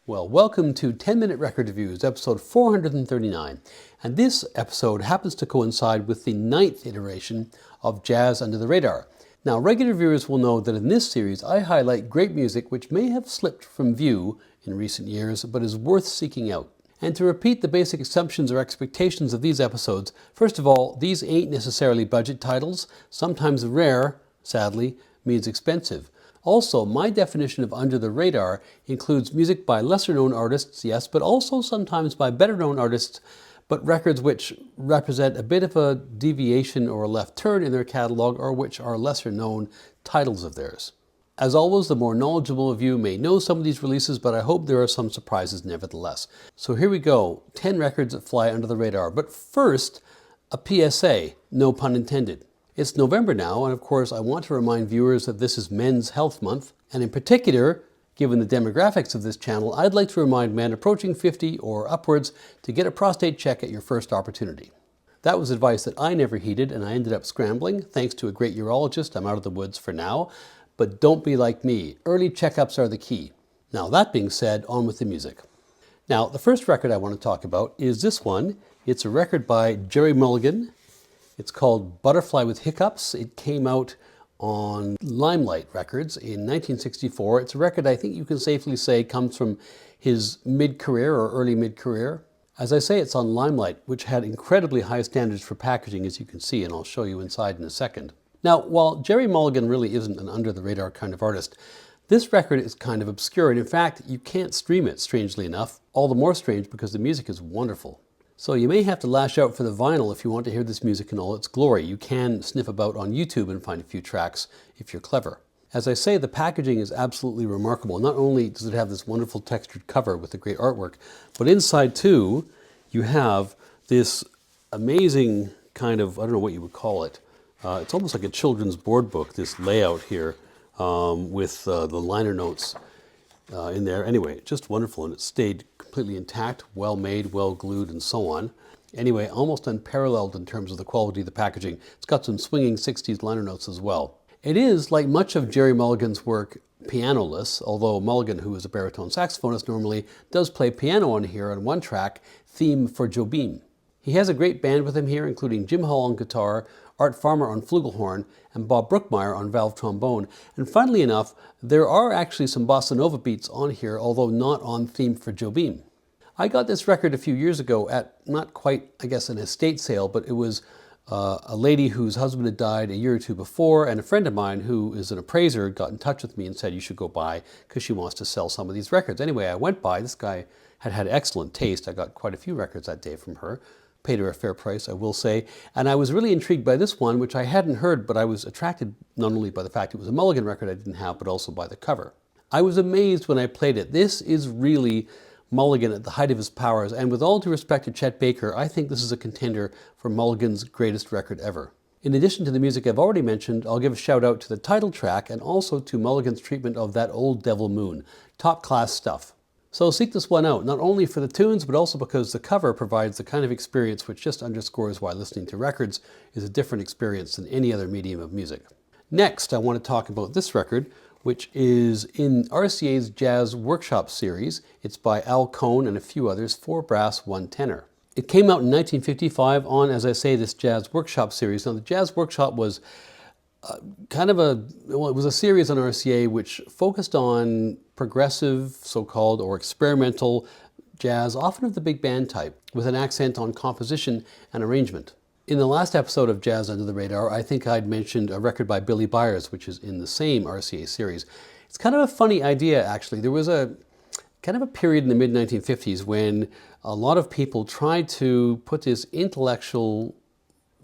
Well, welcome to 10-Minute Record Reviews, episode 439. And this episode happens to coincide with the 9th iteration of Jazz Under the Radar. Now, regular viewers will know that in this series I highlight great music which may have slipped from view in recent years, but is worth seeking out. And to repeat the basic assumptions or expectations of these episodes, first of all, these ain't necessarily budget titles. Sometimes rare, sadly, means expensive. Also, my definition of under the radar includes music by lesser-known artists, yes, but also sometimes by better-known artists, but records which represent a bit of a deviation or a left turn in their catalog, or which are lesser-known titles of theirs. As always, the more knowledgeable of you may know some of these releases, but I hope there are some surprises nevertheless. So here we go, 10 records that fly under the radar. But first, a PSA, no pun intended. It's November now, and of course I want to remind viewers that this is Men's Health Month, and in particular, given the demographics of this channel, I'd like to remind men approaching 50 or upwards to get a prostate check at your first opportunity. That was advice that I never heeded, and I ended up scrambling. Thanks to a great urologist, I'm out of the woods for now, but don't be like me. Early checkups are the key. Now, that being said, on with the music. Now, the first record I want to talk about is this one. It's a record by Gerry Mulligan. It's called Butterfly with Hiccups. It came out on Limelight Records in 1964. It's a record I think you can safely say comes from his mid-career or early mid-career. As I say, it's on Limelight, which had incredibly high standards for packaging, as you can see, and I'll show you inside in a second. Now, while Gerry Mulligan really isn't an under-the-radar kind of artist, this record is kind of obscure, and in fact, you can't stream it, strangely enough. All the more strange because the music is wonderful. So you may have to lash out for the vinyl if you want to hear this music in all its glory. You can sniff about on YouTube and find a few tracks if you're clever. As I say, the packaging is absolutely remarkable. Not only does it have this wonderful textured cover with the great artwork, but inside too, you have this amazing kind of, I don't know what you would call it. It's almost like a children's board book, this layout here with the liner notes in there. Anyway, just wonderful, and it stayed completely intact, well made, well glued, and so on. Anyway, almost unparalleled in terms of the quality of the packaging. It's got some swinging 60s liner notes as well. It is, like much of Gerry Mulligan's work, pianoless, although Mulligan, who is a baritone saxophonist normally, does play piano on here on one track, Theme for Jobim. He has a great band with him here, including Jim Hall on guitar, Art Farmer on flugelhorn, and Bob Brookmeyer on valve trombone. And funnily enough, there are actually some bossa nova beats on here, although not on Theme for Jobim. I got this record a few years ago at not quite, I guess, an estate sale, but it was a lady whose husband had died a year or two before, and a friend of mine who is an appraiser got in touch with me and said you should go by because she wants to sell some of these records. Anyway, I went by. This guy had excellent taste. I got quite a few records that day from her. Paid her a fair price, I will say. And I was really intrigued by this one, which I hadn't heard, but I was attracted not only by the fact it was a Mulligan record I didn't have, but also by the cover. I was amazed when I played it. This is really Mulligan at the height of his powers, and with all due respect to Chet Baker, I think this is a contender for Mulligan's greatest record ever. In addition to the music I've already mentioned, I'll give a shout out to the title track and also to Mulligan's treatment of That Old Devil Moon. Top class stuff. So seek this one out, not only for the tunes, but also because the cover provides the kind of experience which just underscores why listening to records is a different experience than any other medium of music. Next, I want to talk about this record, which is in RCA's Jazz Workshop series. It's by Al Cohn and a few others, 4 brass, 1 tenor. It came out in 1955 on, as I say, this Jazz Workshop series. Now, the Jazz Workshop was it was a series on RCA which focused on progressive, so-called, or experimental jazz, often of the big band type, with an accent on composition and arrangement. In the last episode of Jazz Under the Radar, I think I'd mentioned a record by Billy Byers, which is in the same RCA series. It's kind of a funny idea, actually. There was a kind of a period in the mid-1950s when a lot of people tried to put this intellectual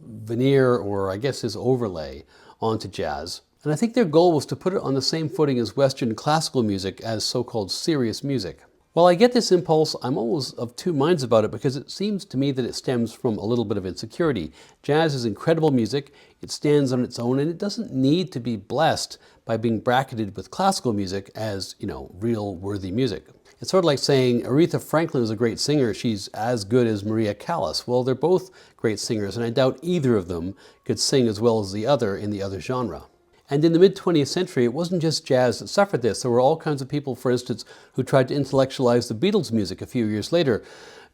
veneer, or I guess this overlay, onto jazz. And I think their goal was to put it on the same footing as Western classical music as so-called serious music. While I get this impulse, I'm always of two minds about it because it seems to me that it stems from a little bit of insecurity. Jazz is incredible music, it stands on its own, and it doesn't need to be blessed by being bracketed with classical music as, real worthy music. It's sort of like saying Aretha Franklin is a great singer, she's as good as Maria Callas. Well, they're both great singers, and I doubt either of them could sing as well as the other in the other genre. And in the mid-20th century, it wasn't just jazz that suffered this. There were all kinds of people, for instance, who tried to intellectualize the Beatles' music a few years later,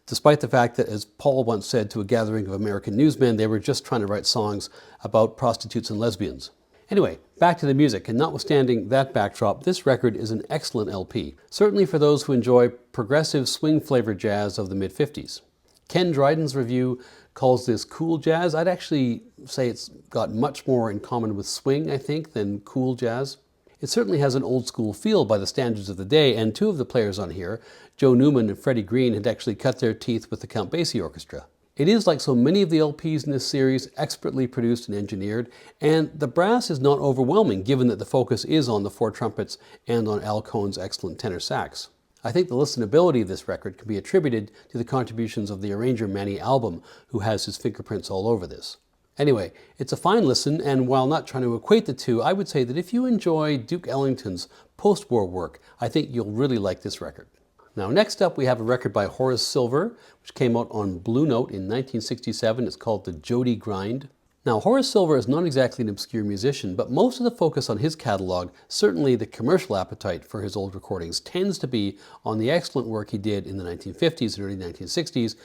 despite the fact that, as Paul once said to a gathering of American newsmen, they were just trying to write songs about prostitutes and lesbians. Anyway, back to the music, and notwithstanding that backdrop, this record is an excellent LP, certainly for those who enjoy progressive swing-flavored jazz of the mid-50s. Ken Dryden's review calls this cool jazz. I'd actually say it's got much more in common with swing, I think, than cool jazz. It certainly has an old-school feel by the standards of the day, and two of the players on here, Joe Newman and Freddie Green, had actually cut their teeth with the Count Basie Orchestra. It is, like so many of the LPs in this series, expertly produced and engineered, and the brass is not overwhelming given that the focus is on the four trumpets and on Al Cohn's excellent tenor sax. I think the listenability of this record can be attributed to the contributions of the arranger Manny Album, who has his fingerprints all over this. Anyway, it's a fine listen, and while not trying to equate the two, I would say that if you enjoy Duke Ellington's post-war work, I think you'll really like this record. Now, next up, we have a record by Horace Silver, which came out on Blue Note in 1967. It's called the Jody Grind. Now, Horace Silver is not exactly an obscure musician, but most of the focus on his catalog, certainly the commercial appetite for his old recordings, tends to be on the excellent work he did in the 1950s and early 1960s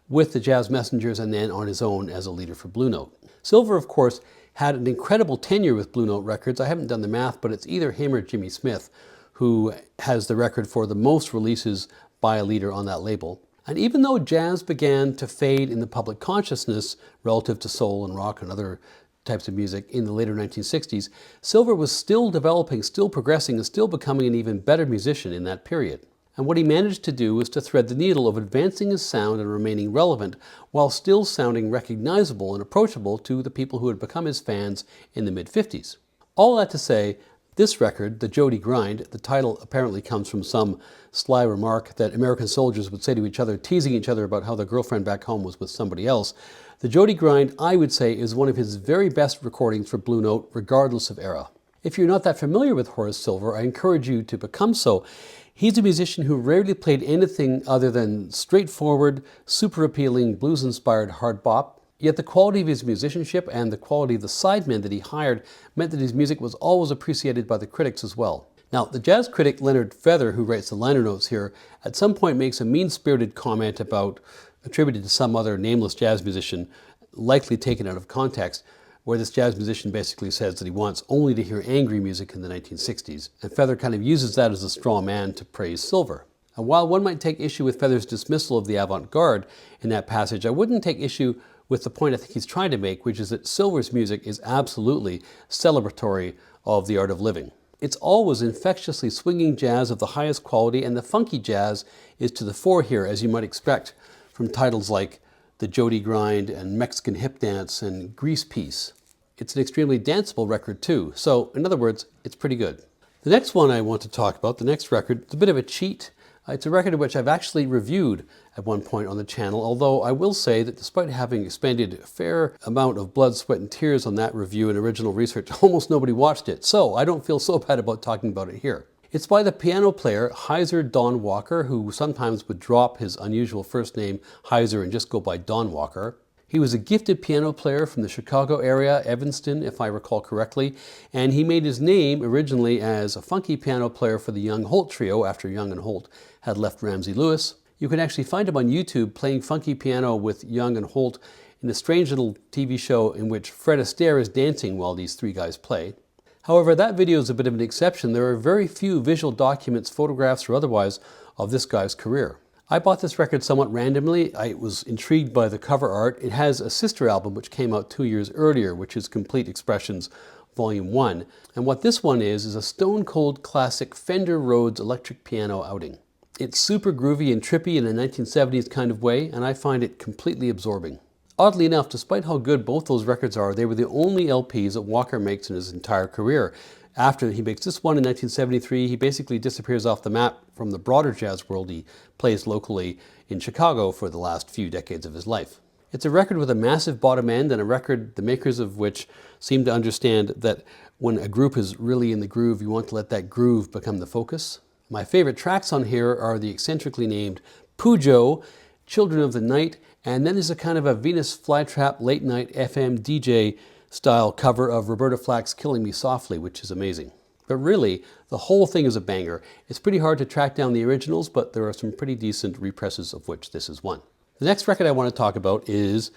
with the Jazz Messengers, and then on his own as a leader for Blue Note. Silver, of course, had an incredible tenure with Blue Note Records. I haven't done the math, but it's either him or Jimmy Smith who has the record for the most releases by a leader on that label. And even though jazz began to fade in the public consciousness relative to soul and rock and other types of music in the later 1960s, Silver was still developing, still progressing, and still becoming an even better musician in that period. And what he managed to do was to thread the needle of advancing his sound and remaining relevant while still sounding recognizable and approachable to the people who had become his fans in the mid-50s. All that to say, this record, the Jody Grind, the title apparently comes from some sly remark that American soldiers would say to each other, teasing each other about how their girlfriend back home was with somebody else. The Jody Grind, I would say, is one of his very best recordings for Blue Note, regardless of era. If you're not that familiar with Horace Silver, I encourage you to become so. He's a musician who rarely played anything other than straightforward, super appealing, blues-inspired hard bop. Yet the quality of his musicianship and the quality of the sidemen that he hired meant that his music was always appreciated by the critics as well. Now, the jazz critic Leonard Feather, who writes the liner notes here, at some point makes a mean-spirited comment attributed to some other nameless jazz musician, likely taken out of context, where this jazz musician basically says that he wants only to hear angry music in the 1960s. And Feather kind of uses that as a straw man to praise Silver. And while one might take issue with Feather's dismissal of the avant-garde in that passage, I wouldn't take issue with the point I think he's trying to make, which is that Silver's music is absolutely celebratory of the art of living. It's always infectiously swinging jazz of the highest quality, and the funky jazz is to the fore here, as you might expect from titles like The Jody Grind and Mexican Hip Dance and Grease Piece. It's an extremely danceable record too, so in other words, it's pretty good. The next one I want to talk about, the next record, it's a bit of a cheat. It's a record of which I've actually reviewed at one point on the channel, although I will say that despite having expended a fair amount of blood, sweat, and tears on that review and original research, almost nobody watched it, so I don't feel so bad about talking about it here. It's by the piano player Hysear Don Walker, who sometimes would drop his unusual first name, Hysear, and just go by Don Walker. He was a gifted piano player from the Chicago area, Evanston, if I recall correctly, and he made his name originally as a funky piano player for the Young Holt Trio after Young and Holt had left Ramsey Lewis. You can actually find him on YouTube playing funky piano with Young and Holt in a strange little TV show in which Fred Astaire is dancing while these three guys play. However, that video is a bit of an exception. There are very few visual documents, photographs or otherwise, of this guy's career. I bought this record somewhat randomly. I was intrigued by the cover art. It has a sister album which came out 2 years earlier, which is Complete Expressions Volume 1. And what this one is a stone-cold classic Fender Rhodes electric piano outing. It's super groovy and trippy in a 1970s kind of way, and I find it completely absorbing. Oddly enough, despite how good both those records are, they were the only LPs that Walker makes in his entire career. After he makes this one in 1973, he basically disappears off the map from the broader jazz world he plays locally in Chicago for the last few decades of his life. It's a record with a massive bottom end, and a record the makers of which seem to understand that when a group is really in the groove, you want to let that groove become the focus. My favorite tracks on here are the eccentrically named Pujo, Children of the Night, and then there's a kind of a Venus flytrap late night FM DJ style cover of Roberta Flack's Killing Me Softly, which is amazing. But really, the whole thing is a banger. It's pretty hard to track down the originals, but there are some pretty decent represses, of which this is one. The next record I want to talk about is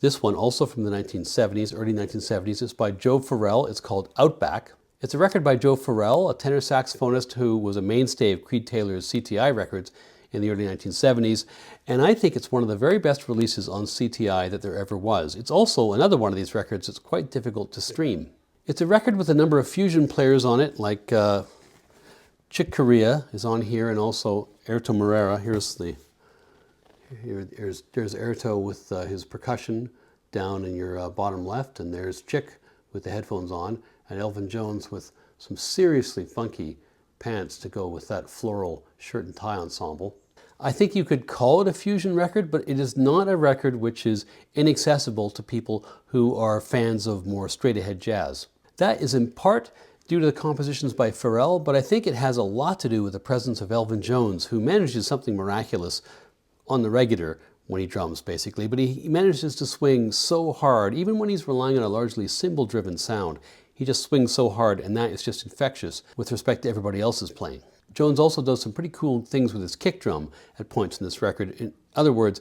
this one, also from the 1970s, early 1970s. It's by Joe Farrell. It's called Outback. It's a record by Joe Farrell, a tenor saxophonist who was a mainstay of Creed Taylor's CTI records in the early 1970s, and I think it's one of the very best releases on CTI that there ever was. It's also another one of these records that's quite difficult to stream. It's a record with a number of fusion players on it, like Chick Corea is on here, and also Erto Morera. There's Erto with his percussion down in your bottom left, and there's Chick with the headphones on, and Elvin Jones with some seriously funky pants to go with that floral shirt and tie ensemble. I think you could call it a fusion record, but it is not a record which is inaccessible to people who are fans of more straight-ahead jazz. That is in part due to the compositions by Farrell, but I think it has a lot to do with the presence of Elvin Jones, who manages something miraculous on the regular when he drums, basically, but he manages to swing so hard, even when he's relying on a largely cymbal-driven sound. He just swings so hard, and that is just infectious with respect to everybody else's playing. Jones also does some pretty cool things with his kick drum at points in this record. In other words,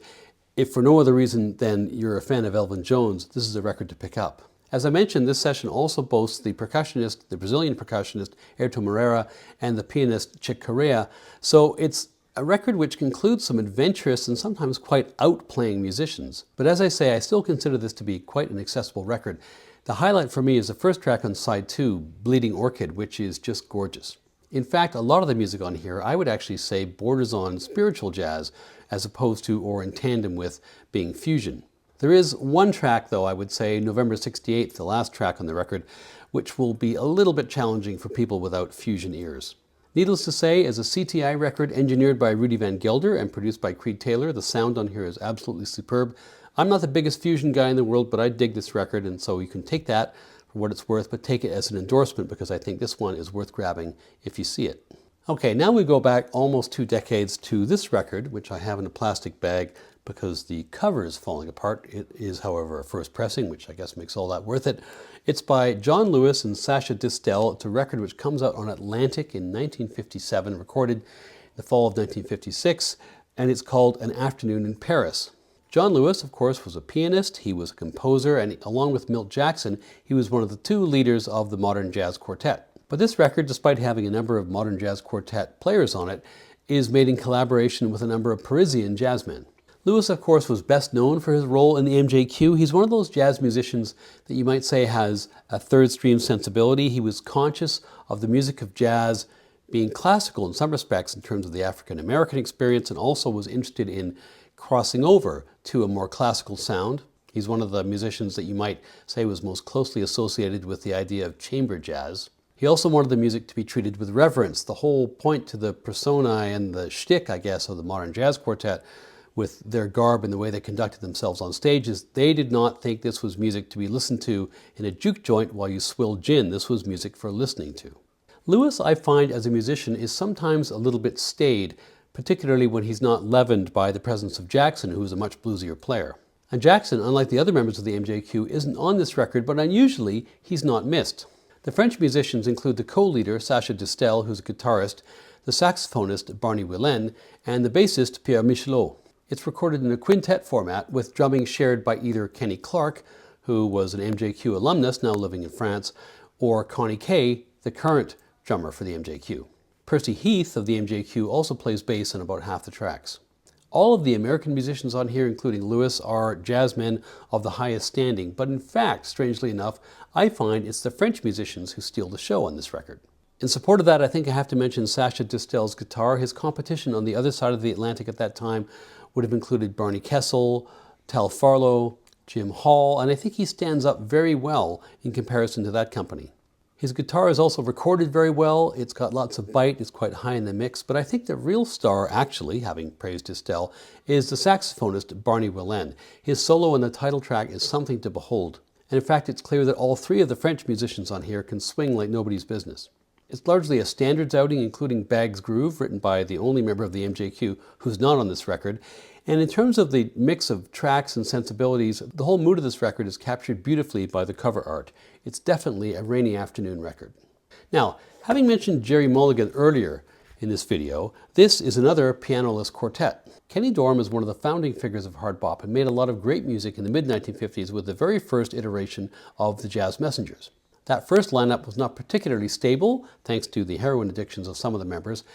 if for no other reason than you're a fan of Elvin Jones, this is a record to pick up. As I mentioned, this session also boasts the percussionist, the Brazilian percussionist, Erto Morera, and the pianist, Chick Corea. So it's a record which includes some adventurous and sometimes quite outplaying musicians. But as I say, I still consider this to be quite an accessible record. The highlight for me is the first track on side 2, Bleeding Orchid, which is just gorgeous. In fact, a lot of the music on here, I would actually say, borders on spiritual jazz, as opposed to, or in tandem with, being fusion. There is one track, though, I would say, November 68th, the last track on the record, which will be a little bit challenging for people without fusion ears. Needless to say, as a CTI record engineered by Rudy Van Gelder and produced by Creed Taylor, the sound on here is absolutely superb. I'm not the biggest fusion guy in the world, but I dig this record, and so you can take that for what it's worth, but take it as an endorsement because I think this one is worth grabbing if you see it. Okay, now we go back almost 2 decades to this record, which I have in a plastic bag because the cover is falling apart. It is, however, a first pressing, which I guess makes all that worth it. It's by John Lewis and Sacha Distel. It's a record which comes out on Atlantic in 1957, recorded in the fall of 1956, and it's called An Afternoon in Paris. John Lewis, of course, was a pianist, he was a composer, and along with Milt Jackson, he was one of the 2 leaders of the modern jazz quartet. But this record, despite having a number of modern jazz quartet players on it, is made in collaboration with a number of Parisian jazzmen. Lewis, of course, was best known for his role in the MJQ. He's one of those jazz musicians that you might say has a third stream sensibility. He was conscious of the music of jazz being classical in some respects in terms of the African American experience, and also was interested in crossing over to a more classical sound. He's one of the musicians that you might say was most closely associated with the idea of chamber jazz. He also wanted the music to be treated with reverence. The whole point to the persona and the shtick, I guess, of the modern jazz quartet with their garb and the way they conducted themselves on stage is they did not think this was music to be listened to in a juke joint while you swill gin. This was music for listening to. Lewis, I find, as a musician, is sometimes a little bit staid, particularly when he's not leavened by the presence of Jackson, who is a much bluesier player. And Jackson, unlike the other members of the MJQ, isn't on this record, but unusually, he's not missed. The French musicians include the co-leader, Sacha Distel, who's a guitarist, the saxophonist, Barney Willen, and the bassist, Pierre Michelot. It's recorded in a quintet format with drumming shared by either Kenny Clark, who was an MJQ alumnus now living in France, or Connie Kay, the current drummer for the MJQ. Percy Heath of the MJQ also plays bass on about half the tracks. All of the American musicians on here, including Lewis, are jazzmen of the highest standing, but in fact, strangely enough, I find it's the French musicians who steal the show on this record. In support of that, I think I have to mention Sacha Distel's guitar. His competition on the other side of the Atlantic at that time would have included Barney Kessel, Tal Farlow, Jim Hall, and I think he stands up very well in comparison to that company. His guitar is also recorded very well. It's got lots of bite, it's quite high in the mix, but I think the real star, actually, having praised Distel, is the saxophonist Barney Willen. His solo on the title track is something to behold. And in fact, it's clear that all 3 of the French musicians on here can swing like nobody's business. It's largely a standards outing, including Bag's Groove, written by the only member of the MJQ who's not on this record. And in terms of the mix of tracks and sensibilities, the whole mood of this record is captured beautifully by the cover art. It's definitely a rainy afternoon record. Now, having mentioned Gerry Mulligan earlier in this video, this is another pianoless quartet. Kenny Dorham is one of the founding figures of hard bop and made a lot of great music in the mid-1950s with the very first iteration of the Jazz Messengers. That first lineup was not particularly stable, thanks to the heroin addictions of some of the members.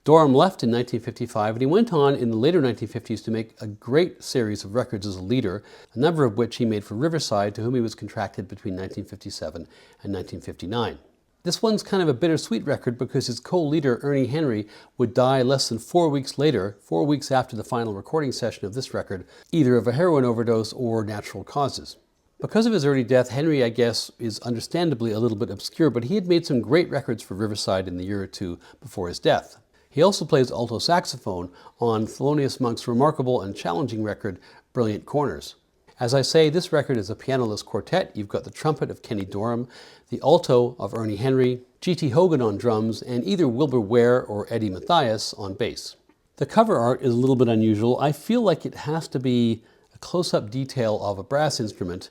Dorham left in 1955, and he went on in the later 1950s to make a great series of records as a leader, a number of which he made for Riverside, to whom he was contracted between 1957 and 1959. This one's kind of a bittersweet record because his co-leader, Ernie Henry, would die less than 4 weeks later, 4 weeks after the final recording session of this record, either of a heroin overdose or natural causes. Because of his early death, Henry, I guess, is understandably a little bit obscure, but he had made some great records for Riverside in the year or two before his death. He also plays alto saxophone on Thelonious Monk's remarkable and challenging record, Brilliant Corners. As I say, this record is a pianoless quartet. You've got the trumpet of Kenny Dorham, the alto of Ernie Henry, G.T. Hogan on drums, and either Wilbur Ware or Eddie Mathias on bass. The cover art is a little bit unusual. I feel like it has to be a close-up detail of a brass instrument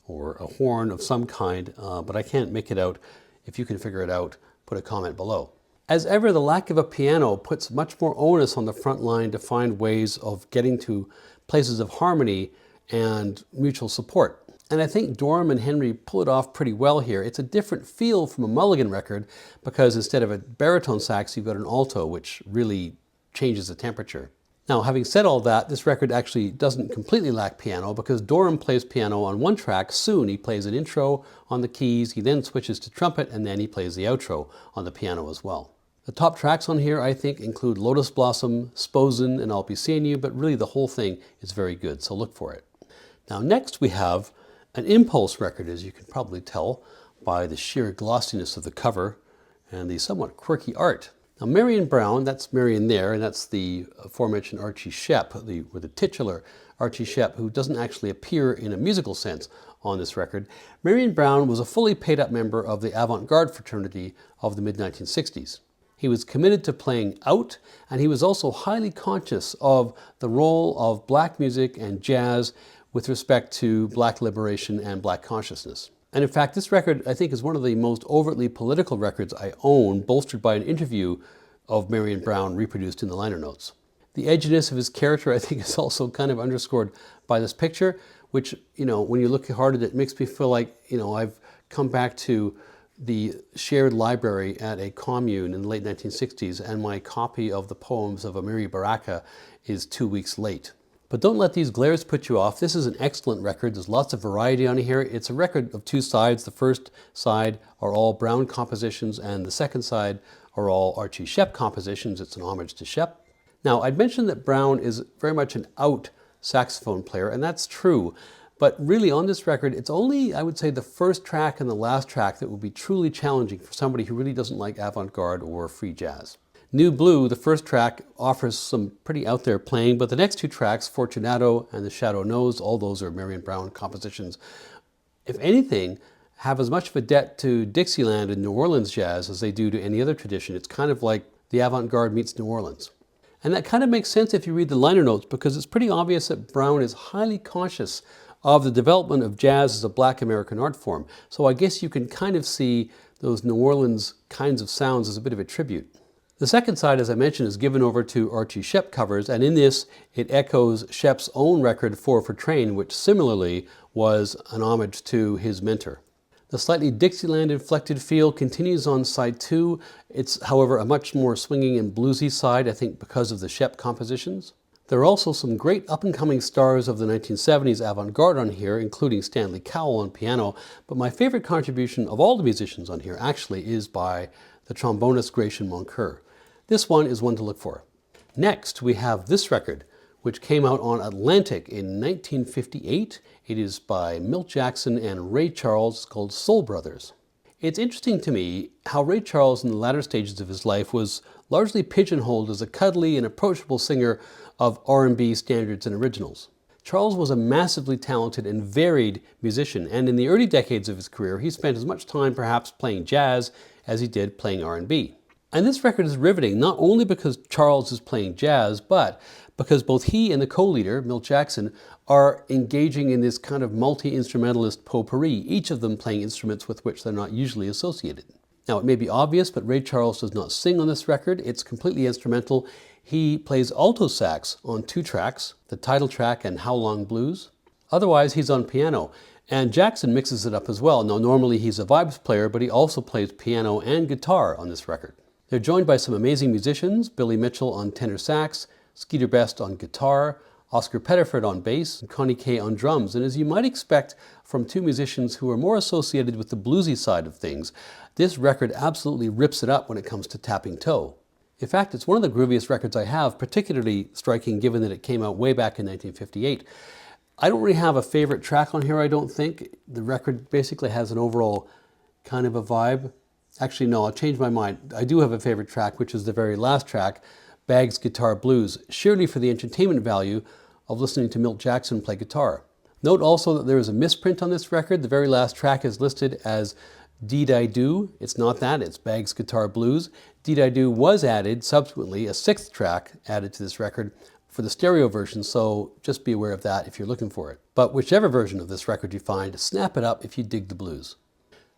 or a horn of some kind, but I can't make it out. If you can figure it out, put a comment below. As ever, the lack of a piano puts much more onus on the front line to find ways of getting to places of harmony and mutual support. And I think Dorham and Henry pull it off pretty well here. It's a different feel from a Mulligan record because instead of a baritone sax, you've got an alto, which really changes the temperature. Now, having said all that, this record actually doesn't completely lack piano because Dorham plays piano on one track. Soon he plays an intro on the keys, he then switches to trumpet, and then he plays the outro on the piano as well. The top tracks on here, I think, include Lotus Blossom, Sposen, and I'll Be Seeing You, but really the whole thing is very good, so look for it. Now next we have an impulse record, as you can probably tell by the sheer glossiness of the cover and the somewhat quirky art. Now Marion Brown, that's Marion there, and that's the aforementioned Archie Shepp, the titular Archie Shepp, who doesn't actually appear in a musical sense on this record. Marion Brown was a fully paid-up member of the avant-garde fraternity of the mid-1960s. He was committed to playing out, and he was also highly conscious of the role of black music and jazz with respect to black liberation and black consciousness. And in fact, this record, I think, is one of the most overtly political records I own, bolstered by an interview of Marion Brown reproduced in the liner notes. The edginess of his character, I think, is also kind of underscored by this picture, which, when you look hard at it, makes me feel like, I've come back to the shared library at a commune in the late 1960s, and my copy of the poems of Amiri Baraka is 2 weeks late. But don't let these glares put you off. This is an excellent record. There's lots of variety on here. It's a record of two sides. The first side are all Brown compositions, and the second side are all Archie Shepp compositions. It's an homage to Shepp. Now, I'd mentioned that Brown is very much an out saxophone player, and that's true. But really, on this record, it's only, I would say, the first track and the last track that would be truly challenging for somebody who really doesn't like avant-garde or free jazz. New Blue, the first track, offers some pretty out there playing, but the next two tracks, Fortunato and The Shadow Knows, all those are Marion Brown compositions, if anything, have as much of a debt to Dixieland and New Orleans jazz as they do to any other tradition. It's kind of like the avant-garde meets New Orleans. And that kind of makes sense if you read the liner notes, because it's pretty obvious that Brown is highly conscious of the development of jazz as a black American art form. So I guess you can kind of see those New Orleans kinds of sounds as a bit of a tribute. The second side, as I mentioned, is given over to Archie Shepp covers, and in this, it echoes Shepp's own record, 4 for Train, which similarly was an homage to his mentor. The slightly Dixieland-inflected feel continues on side 2. It's, however, a much more swinging and bluesy side, I think, because of the Shepp compositions. There are also some great up-and-coming stars of the 1970s avant-garde on here, including Stanley Cowell on piano, but my favorite contribution of all the musicians on here actually is by the trombonist Gratian Moncur. This one is one to look for. Next, we have this record, which came out on Atlantic in 1958. It is by Milt Jackson and Ray Charles. It's called Soul Brothers. It's interesting to me how Ray Charles in the latter stages of his life was largely pigeonholed as a cuddly and approachable singer of R&B standards and originals. Charles was a massively talented and varied musician, and in the early decades of his career, he spent as much time perhaps playing jazz as he did playing R&B. And this record is riveting, not only because Charles is playing jazz, but because both he and the co-leader, Milt Jackson, are engaging in this kind of multi-instrumentalist potpourri, each of them playing instruments with which they're not usually associated. Now, it may be obvious, but Ray Charles does not sing on this record. It's completely instrumental. He plays alto sax on 2 tracks, the title track and How Long Blues. Otherwise, he's on piano. And Jackson mixes it up as well. Now, normally he's a vibes player, but he also plays piano and guitar on this record. They're joined by some amazing musicians, Billy Mitchell on tenor sax, Skeeter Best on guitar, Oscar Pettiford on bass, and Connie Kay on drums. And as you might expect from 2 musicians who are more associated with the bluesy side of things, this record absolutely rips it up when it comes to tapping toe. In fact, it's one of the grooviest records I have, particularly striking given that it came out way back in 1958. I don't really have a favorite track on here, I don't think. The record basically has an overall kind of a vibe. Actually, no, I'll change my mind. I do have a favorite track, which is the very last track, Bag's Guitar Blues, surely for the entertainment value of listening to Milt Jackson play guitar. Note also that there is a misprint on this record. The very last track is listed as Dee-Di-Do. It's not that, it's Bag's Guitar Blues. Dee-Di-Do was added subsequently, a 6th track added to this record for the stereo version, so just be aware of that if you're looking for it. But whichever version of this record you find, snap it up if you dig the blues.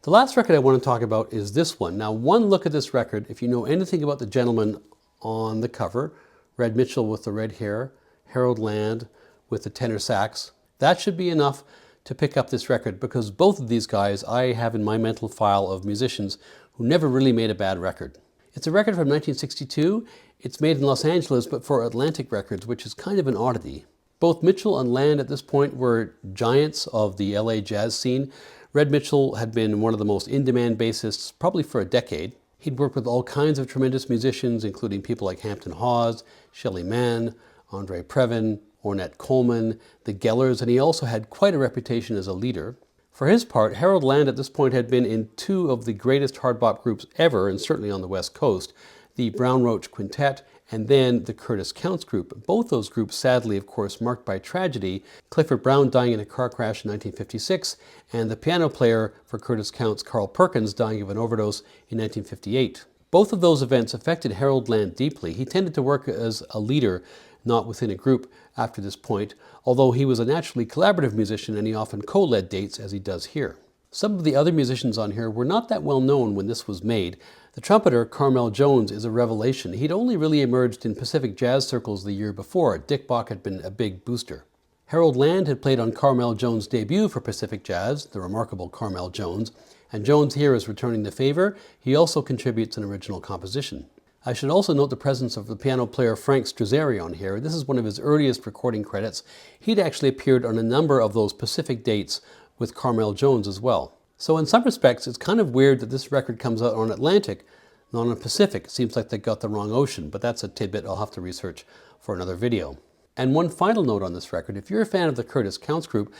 The last record I want to talk about is this one. Now, one look at this record, if you know anything about the gentleman on the cover, Red Mitchell with the red hair, Harold Land with the tenor sax, that should be enough to pick up this record, because both of these guys I have in my mental file of musicians who never really made a bad record. It's a record from 1962. It's made in Los Angeles, but for Atlantic Records, which is kind of an oddity. Both Mitchell and Land at this point were giants of the LA jazz scene. Red Mitchell had been one of the most in-demand bassists probably for a decade. He'd worked with all kinds of tremendous musicians, including people like Hampton Hawes, Shelly Manne, Andre Previn, Ornette Coleman, the Gellers, and he also had quite a reputation as a leader. For his part, Harold Land at this point had been in 2 of the greatest hard bop groups ever, and certainly on the West Coast, the Brown Roach Quintet and then the Curtis Counts group. Both those groups, sadly, of course, marked by tragedy, Clifford Brown dying in a car crash in 1956, and the piano player for Curtis Counts, Carl Perkins, dying of an overdose in 1958. Both of those events affected Harold Land deeply. He tended to work as a leader, not within a group after this point, although he was a naturally collaborative musician and he often co-led dates as he does here. Some of the other musicians on here were not that well known when this was made. The trumpeter, Carmel Jones, is a revelation. He'd only really emerged in Pacific jazz circles the year before. Dick Bach had been a big booster. Harold Land had played on Carmel Jones' debut for Pacific Jazz, the remarkable Carmel Jones, and Jones here is returning the favor. He also contributes an original composition. I should also note the presence of the piano player Frank Strazzeri on here. This is one of his earliest recording credits. He'd actually appeared on a number of those Pacific dates with Carmel Jones as well. So in some respects, it's kind of weird that this record comes out on Atlantic, not on Pacific. It seems like they got the wrong ocean, but that's a tidbit I'll have to research for another video. And one final note on this record, if you're a fan of the Curtis Counts group,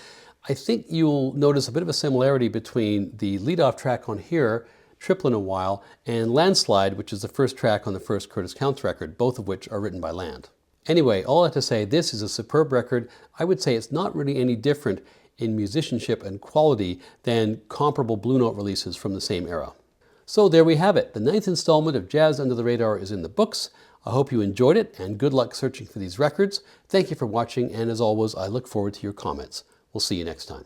I think you'll notice a bit of a similarity between the lead-off track on here, Triplin' a While, and Landslide, which is the first track on the first Curtis Counts record, both of which are written by Land. Anyway, all I have to say, this is a superb record. I would say it's not really any different in musicianship and quality than comparable Blue Note releases from the same era. So there we have it. The 9th installment of Jazz Under the Radar is in the books. I hope you enjoyed it, and good luck searching for these records. Thank you for watching, and as always, I look forward to your comments. We'll see you next time.